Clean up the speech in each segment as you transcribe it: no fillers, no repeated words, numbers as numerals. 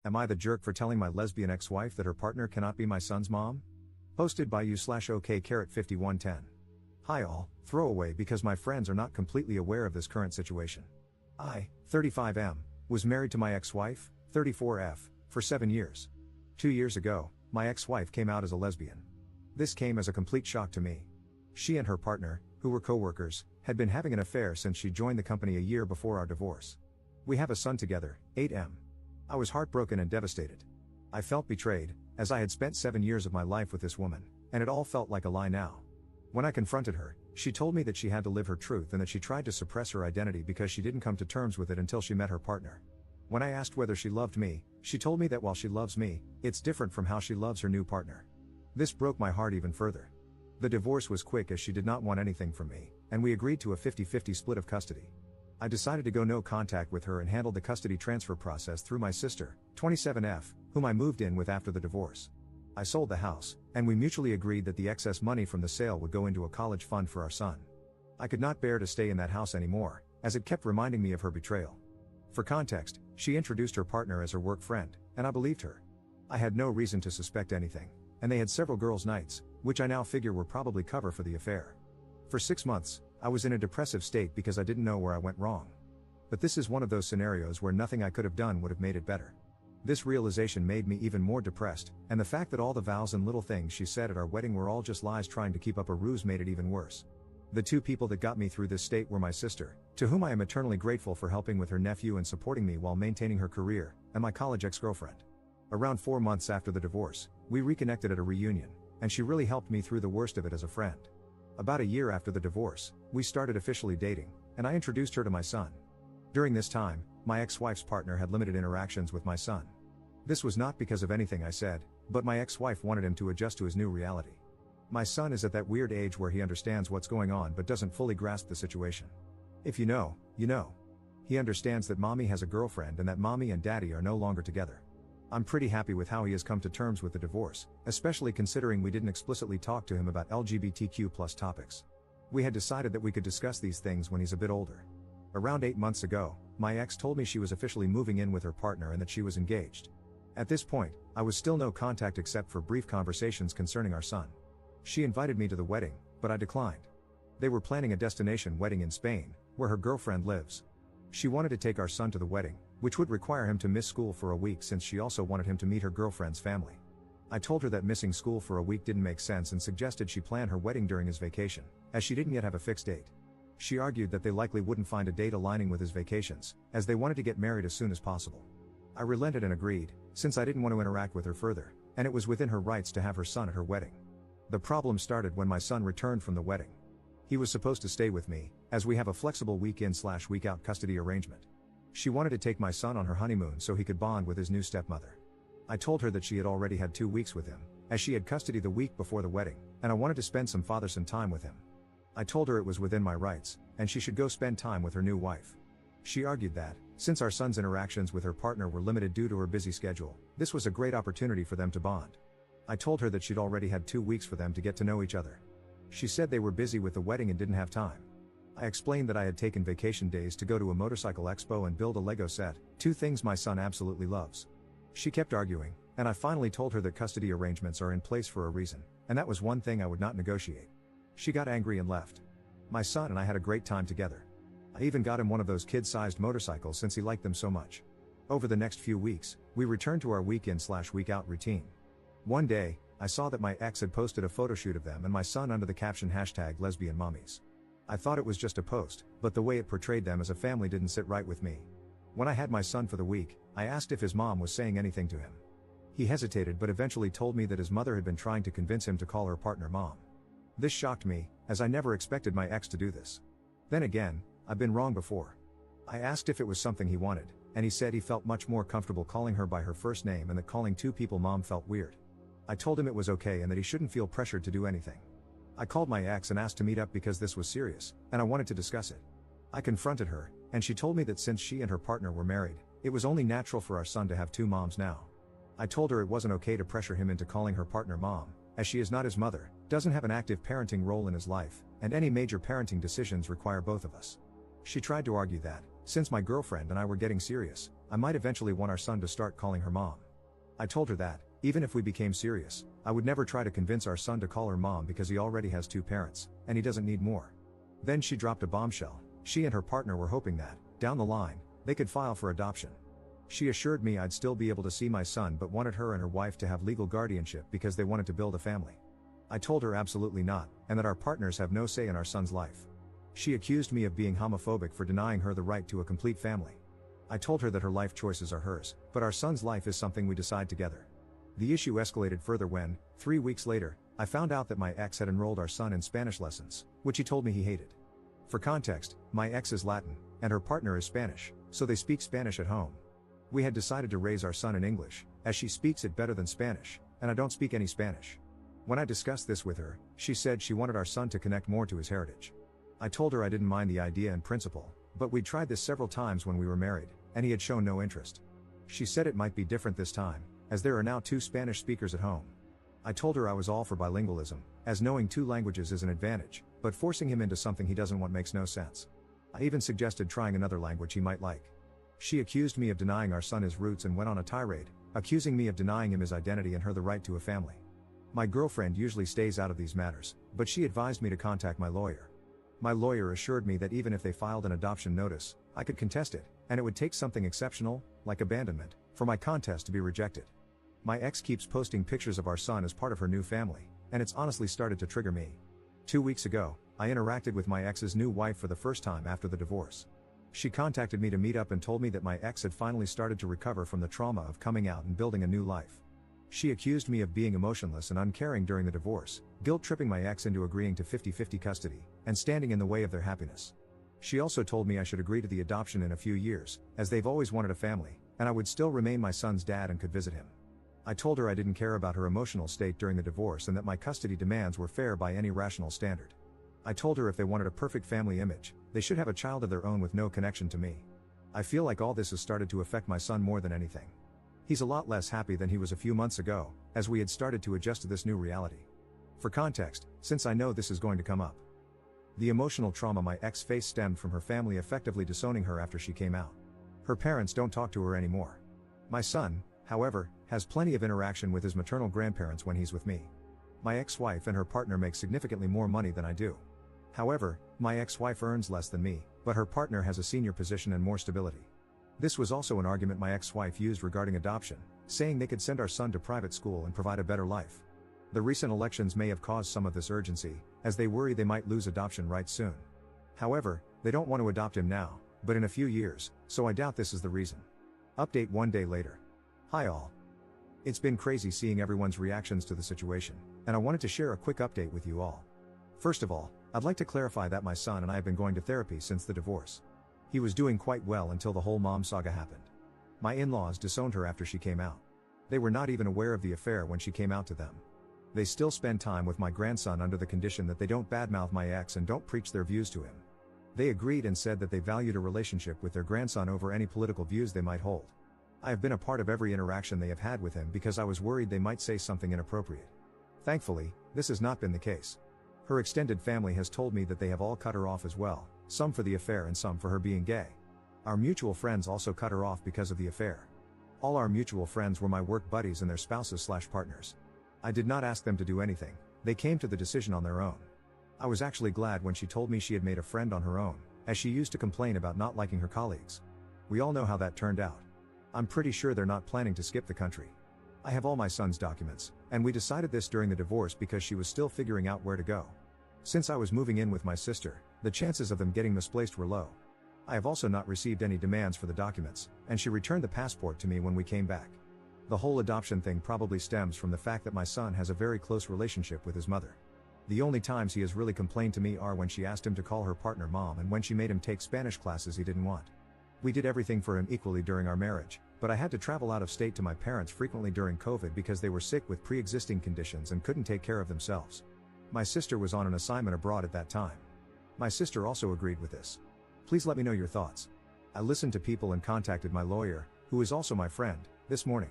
Am I the jerk for telling my lesbian ex-wife that her partner cannot be my son's mom? Posted by you/OK5110. Hi all, throwaway because my friends are not completely aware of this current situation. I, 35M, was married to my ex-wife, 34F, for 7 years. 2 years ago, my ex-wife came out as a lesbian. This came as a complete shock to me. She and her partner, who were co-workers, had been having an affair since she joined the company a year before our divorce. We have a son together, 8M. I was heartbroken and devastated. I felt betrayed, as I had spent 7 years of my life with this woman, and it all felt like a lie now. When I confronted her, she told me that she had to live her truth and that she tried to suppress her identity because she didn't come to terms with it until she met her partner. When I asked whether she loved me, she told me that while she loves me, it's different from how she loves her new partner. This broke my heart even further. The divorce was quick as she did not want anything from me, and we agreed to a 50-50 split of custody. I decided to go no contact with her and handled the custody transfer process through my sister, 27F, whom I moved in with after the divorce. I sold the house, and we mutually agreed that the excess money from the sale would go into a college fund for our son. I could not bear to stay in that house anymore, as it kept reminding me of her betrayal. For context, she introduced her partner as her work friend, and I believed her. I had no reason to suspect anything, and they had several girls' nights, which I now figure were probably cover for the affair. For 6 months, I was in a depressive state because I didn't know where I went wrong. But this is one of those scenarios where nothing I could have done would have made it better. This realization made me even more depressed, and the fact that all the vows and little things she said at our wedding were all just lies trying to keep up a ruse made it even worse. The two people that got me through this state were my sister, to whom I am eternally grateful for helping with her nephew and supporting me while maintaining her career, and my college ex-girlfriend. Around 4 months after the divorce, we reconnected at a reunion, and she really helped me through the worst of it as a friend. About a year after the divorce, we started officially dating, and I introduced her to my son. During this time, my ex-wife's partner had limited interactions with my son. This was not because of anything I said, but my ex-wife wanted him to adjust to his new reality. My son is at that weird age where he understands what's going on but doesn't fully grasp the situation. If you know, you know. He understands that mommy has a girlfriend and that mommy and daddy are no longer together. I'm pretty happy with how he has come to terms with the divorce, especially considering we didn't explicitly talk to him about LGBTQ+ topics. We had decided that we could discuss these things when he's a bit older. Around 8 months ago, my ex told me she was officially moving in with her partner and that she was engaged. At this point, I was still no contact except for brief conversations concerning our son. She invited me to the wedding, but I declined. They were planning a destination wedding in Spain, where her girlfriend lives. She wanted to take our son to the wedding, which would require him to miss school for a week since she also wanted him to meet her girlfriend's family. I told her that missing school for a week didn't make sense and suggested she plan her wedding during his vacation, as she didn't yet have a fixed date. She argued that they likely wouldn't find a date aligning with his vacations, as they wanted to get married as soon as possible. I relented and agreed, since I didn't want to interact with her further, and it was within her rights to have her son at her wedding. The problem started when my son returned from the wedding. He was supposed to stay with me, as we have a flexible week-in/week-out custody arrangement. She wanted to take my son on her honeymoon so he could bond with his new stepmother. I told her that she had already had 2 weeks with him, as she had custody the week before the wedding, and I wanted to spend some father-son time with him. I told her it was within my rights, and she should go spend time with her new wife. She argued that, since our son's interactions with her partner were limited due to her busy schedule, this was a great opportunity for them to bond. I told her that she'd already had 2 weeks for them to get to know each other. She said they were busy with the wedding and didn't have time. I explained that I had taken vacation days to go to a motorcycle expo and build a Lego set, 2 things my son absolutely loves. She kept arguing, and I finally told her that custody arrangements are in place for a reason, and that was one thing I would not negotiate. She got angry and left. My son and I had a great time together. I even got him one of those kid-sized motorcycles since he liked them so much. Over the next few weeks, we returned to our week-in/week-out routine. One day, I saw that my ex had posted a photo shoot of them and my son under the caption #lesbianmommies. I thought it was just a post, but the way it portrayed them as a family didn't sit right with me. When I had my son for the week, I asked if his mom was saying anything to him. He hesitated but eventually told me that his mother had been trying to convince him to call her partner mom. This shocked me, as I never expected my ex to do this. Then again, I've been wrong before. I asked if it was something he wanted, and he said he felt much more comfortable calling her by her first name and that calling 2 people mom felt weird. I told him it was okay and that he shouldn't feel pressured to do anything. I called my ex and asked to meet up because this was serious, and I wanted to discuss it. I confronted her, and she told me that since she and her partner were married, it was only natural for our son to have 2 moms now. I told her it wasn't okay to pressure him into calling her partner mom, as she is not his mother, doesn't have an active parenting role in his life, and any major parenting decisions require both of us. She tried to argue that, since my girlfriend and I were getting serious, I might eventually want our son to start calling her mom. I told her that, even if we became serious, I would never try to convince our son to call her mom because he already has 2 parents, and he doesn't need more. Then she dropped a bombshell. She and her partner were hoping that, down the line, they could file for adoption. She assured me I'd still be able to see my son but wanted her and her wife to have legal guardianship because they wanted to build a family. I told her absolutely not, and that our partners have no say in our son's life. She accused me of being homophobic for denying her the right to a complete family. I told her that her life choices are hers, but our son's life is something we decide together. The issue escalated further when, 3 weeks later, I found out that my ex had enrolled our son in Spanish lessons, which he told me he hated. For context, my ex is Latin, and her partner is Spanish, so they speak Spanish at home. We had decided to raise our son in English, as she speaks it better than Spanish, and I don't speak any Spanish. When I discussed this with her, she said she wanted our son to connect more to his heritage. I told her I didn't mind the idea in principle, but we'd tried this several times when we were married, and he had shown no interest. She said it might be different this time, as there are now 2 Spanish speakers at home. I told her I was all for bilingualism, as knowing 2 languages is an advantage, but forcing him into something he doesn't want makes no sense. I even suggested trying another language he might like. She accused me of denying our son his roots and went on a tirade, accusing me of denying him his identity and her the right to a family. My girlfriend usually stays out of these matters, but she advised me to contact my lawyer. My lawyer assured me that even if they filed an adoption notice, I could contest it, and it would take something exceptional, like abandonment, for my contest to be rejected. My ex keeps posting pictures of our son as part of her new family, and it's honestly started to trigger me. 2 weeks ago, I interacted with my ex's new wife for the first time after the divorce. She contacted me to meet up and told me that my ex had finally started to recover from the trauma of coming out and building a new life. She accused me of being emotionless and uncaring during the divorce, guilt-tripping my ex into agreeing to 50-50 custody, and standing in the way of their happiness. She also told me I should agree to the adoption in a few years, as they've always wanted a family, and I would still remain my son's dad and could visit him. I told her I didn't care about her emotional state during the divorce and that my custody demands were fair by any rational standard. I told her if they wanted a perfect family image, they should have a child of their own with no connection to me. I feel like all this has started to affect my son more than anything. He's a lot less happy than he was a few months ago, as we had started to adjust to this new reality. For context, since I know this is going to come up, the emotional trauma my ex faced stemmed from her family effectively disowning her after she came out. Her parents don't talk to her anymore. My son, however, has plenty of interaction with his maternal grandparents when he's with me. My ex-wife and her partner make significantly more money than I do. However, my ex-wife earns less than me, but her partner has a senior position and more stability. This was also an argument my ex-wife used regarding adoption, saying they could send our son to private school and provide a better life. The recent elections may have caused some of this urgency, as they worry they might lose adoption rights soon. However, they don't want to adopt him now, but in a few years, so I doubt this is the reason. Update 1 day later. Hi all. It's been crazy seeing everyone's reactions to the situation, and I wanted to share a quick update with you all. First of all, I'd like to clarify that my son and I have been going to therapy since the divorce. He was doing quite well until the whole mom saga happened. My in-laws disowned her after she came out. They were not even aware of the affair when she came out to them. They still spend time with my grandson under the condition that they don't badmouth my ex and don't preach their views to him. They agreed and said that they valued a relationship with their grandson over any political views they might hold. I have been a part of every interaction they have had with him because I was worried they might say something inappropriate. Thankfully, this has not been the case. Her extended family has told me that they have all cut her off as well, some for the affair and some for her being gay. Our mutual friends also cut her off because of the affair. All our mutual friends were my work buddies and their spouses/partners. I did not ask them to do anything, they came to the decision on their own. I was actually glad when she told me she had made a friend on her own, as she used to complain about not liking her colleagues. We all know how that turned out. I'm pretty sure they're not planning to skip the country. I have all my son's documents, and we decided this during the divorce because she was still figuring out where to go. Since I was moving in with my sister, the chances of them getting misplaced were low. I have also not received any demands for the documents, and she returned the passport to me when we came back. The whole adoption thing probably stems from the fact that my son has a very close relationship with his mother. The only times he has really complained to me are when she asked him to call her partner mom and when she made him take Spanish classes he didn't want. We did everything for him equally during our marriage, but I had to travel out of state to my parents frequently during COVID because they were sick with pre-existing conditions and couldn't take care of themselves. My sister was on an assignment abroad at that time. My sister also agreed with this. Please let me know your thoughts. I listened to people and contacted my lawyer, who is also my friend, this morning.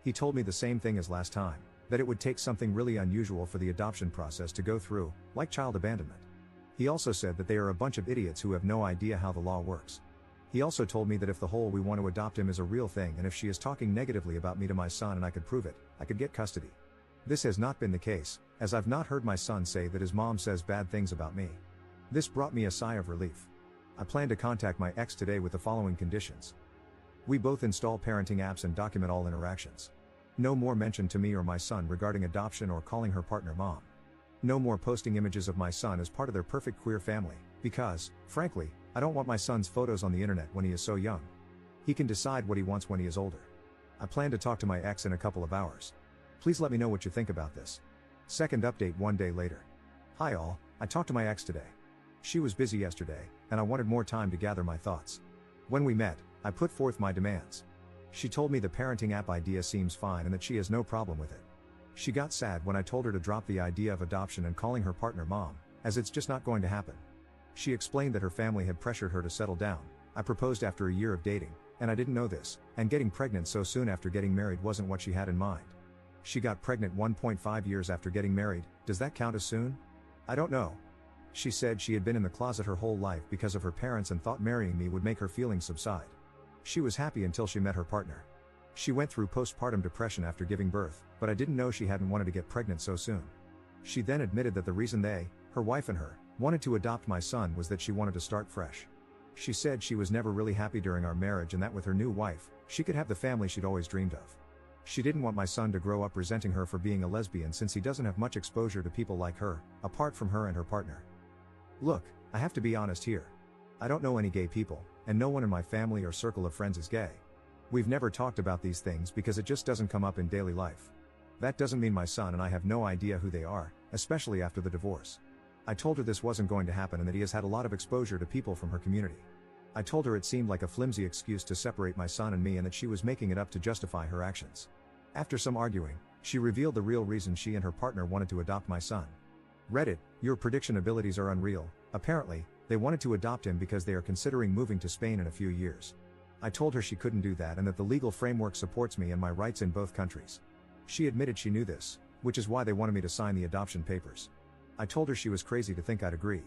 He told me the same thing as last time, that it would take something really unusual for the adoption process to go through, like child abandonment. He also said that they are a bunch of idiots who have no idea how the law works. He also told me that if the whole "we want to adopt him" is a real thing and if she is talking negatively about me to my son and I could prove it, I could get custody. This has not been the case, as I've not heard my son say that his mom says bad things about me. This brought me a sigh of relief. I plan to contact my ex today with the following conditions. We both install parenting apps and document all interactions. No more mention to me or my son regarding adoption or calling her partner mom. No more posting images of my son as part of their perfect queer family, because, frankly, I don't want my son's photos on the internet when he is so young. He can decide what he wants when he is older. I plan to talk to my ex in a couple of hours. Please let me know what you think about this. Second update 1 day later. Hi all, I talked to my ex today. She was busy yesterday, and I wanted more time to gather my thoughts. When we met, I put forth my demands. She told me the parenting app idea seems fine and that she has no problem with it. She got sad when I told her to drop the idea of adoption and calling her partner mom, as it's just not going to happen. She explained that her family had pressured her to settle down. I proposed after a year of dating, and I didn't know this, and getting pregnant so soon after getting married wasn't what she had in mind. She got pregnant 1.5 years after getting married. Does that count as soon? I don't know. She said she had been in the closet her whole life because of her parents and thought marrying me would make her feelings subside. She was happy until she met her partner. She went through postpartum depression after giving birth, but I didn't know she hadn't wanted to get pregnant so soon. She then admitted that the reason they, her wife and her, wanted to adopt my son was that she wanted to start fresh. She said she was never really happy during our marriage and that with her new wife, she could have the family she'd always dreamed of. She didn't want my son to grow up resenting her for being a lesbian since he doesn't have much exposure to people like her, apart from her and her partner. Look, I have to be honest here. I don't know any gay people, and no one in my family or circle of friends is gay. We've never talked about these things because it just doesn't come up in daily life. That doesn't mean my son and I have no idea who they are, especially after the divorce. I told her this wasn't going to happen and that he has had a lot of exposure to people from her community. I told her it seemed like a flimsy excuse to separate my son and me and that she was making it up to justify her actions. After some arguing, she revealed the real reason she and her partner wanted to adopt my son. Reddit, your prediction abilities are unreal. Apparently, they wanted to adopt him because they are considering moving to Spain in a few years. I told her she couldn't do that and that the legal framework supports me and my rights in both countries. She admitted she knew this, which is why they wanted me to sign the adoption papers. I told her she was crazy to think I'd agree.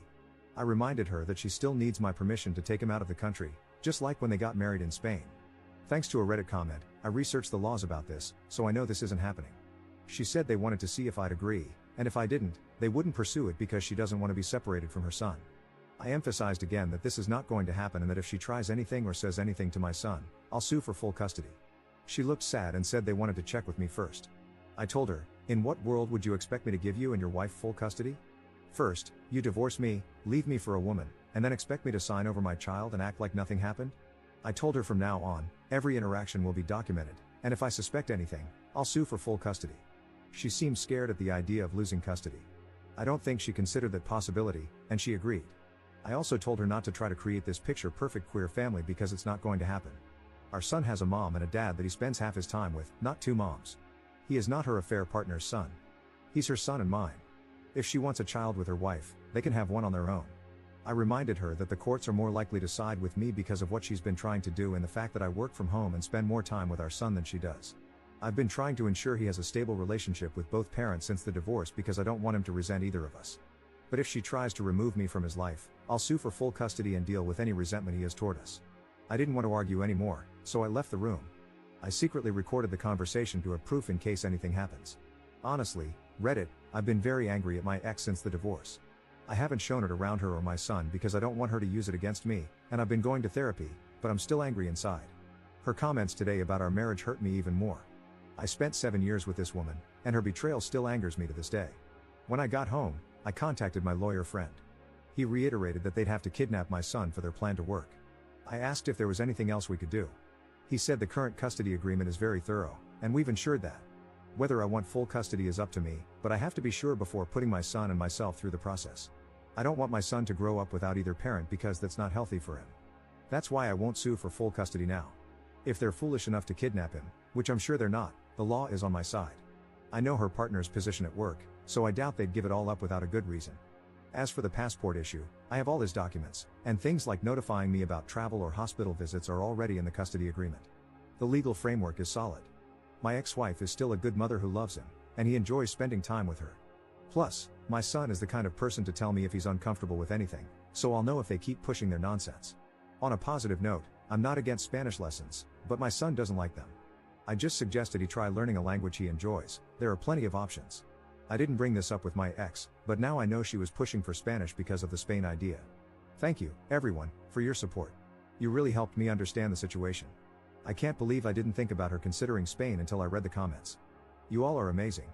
I reminded her that she still needs my permission to take him out of the country, just like when they got married in Spain. Thanks to a Reddit comment, I researched the laws about this, so I know this isn't happening. She said they wanted to see if I'd agree, and if I didn't, they wouldn't pursue it because she doesn't want to be separated from her son. I emphasized again that this is not going to happen and that if she tries anything or says anything to my son, I'll sue for full custody. She looked sad and said they wanted to check with me first. I told her, in what world would you expect me to give you and your wife full custody? First, you divorce me, leave me for a woman, and then expect me to sign over my child and act like nothing happened? I told her from now on, every interaction will be documented, and if I suspect anything, I'll sue for full custody. She seemed scared at the idea of losing custody. I don't think she considered that possibility, and she agreed. I also told her not to try to create this picture-perfect queer family because it's not going to happen. Our son has a mom and a dad that he spends half his time with, not two moms. He is not her affair partner's son. He's her son and mine. If she wants a child with her wife, they can have one on their own. I reminded her that the courts are more likely to side with me because of what she's been trying to do and the fact that I work from home and spend more time with our son than she does. I've been trying to ensure he has a stable relationship with both parents since the divorce because I don't want him to resent either of us. But if she tries to remove me from his life, I'll sue for full custody and deal with any resentment he has toward us. I didn't want to argue anymore, so I left the room. I secretly recorded the conversation to have proof in case anything happens. Honestly, Reddit, I've been very angry at my ex since the divorce. I haven't shown it around her or my son because I don't want her to use it against me, and I've been going to therapy, but I'm still angry inside. Her comments today about our marriage hurt me even more. I spent 7 years with this woman, and her betrayal still angers me to this day. When I got home, I contacted my lawyer friend. He reiterated that they'd have to kidnap my son for their plan to work. I asked if there was anything else we could do. He said the current custody agreement is very thorough, and we've ensured that. Whether I want full custody is up to me, but I have to be sure before putting my son and myself through the process. I don't want my son to grow up without either parent because that's not healthy for him. That's why I won't sue for full custody now. If they're foolish enough to kidnap him, which I'm sure they're not, the law is on my side. I know her partner's position at work, so I doubt they'd give it all up without a good reason. As for the passport issue, I have all his documents, and things like notifying me about travel or hospital visits are already in the custody agreement. The legal framework is solid. My ex-wife is still a good mother who loves him, and he enjoys spending time with her. Plus, my son is the kind of person to tell me if he's uncomfortable with anything, so I'll know if they keep pushing their nonsense. On a positive note, I'm not against Spanish lessons, but my son doesn't like them. I just suggested he try learning a language he enjoys. There are plenty of options. I didn't bring this up with my ex, but now I know she was pushing for Spanish because of the Spain idea. Thank you, everyone, for your support. You really helped me understand the situation. I can't believe I didn't think about her considering Spain until I read the comments. You all are amazing.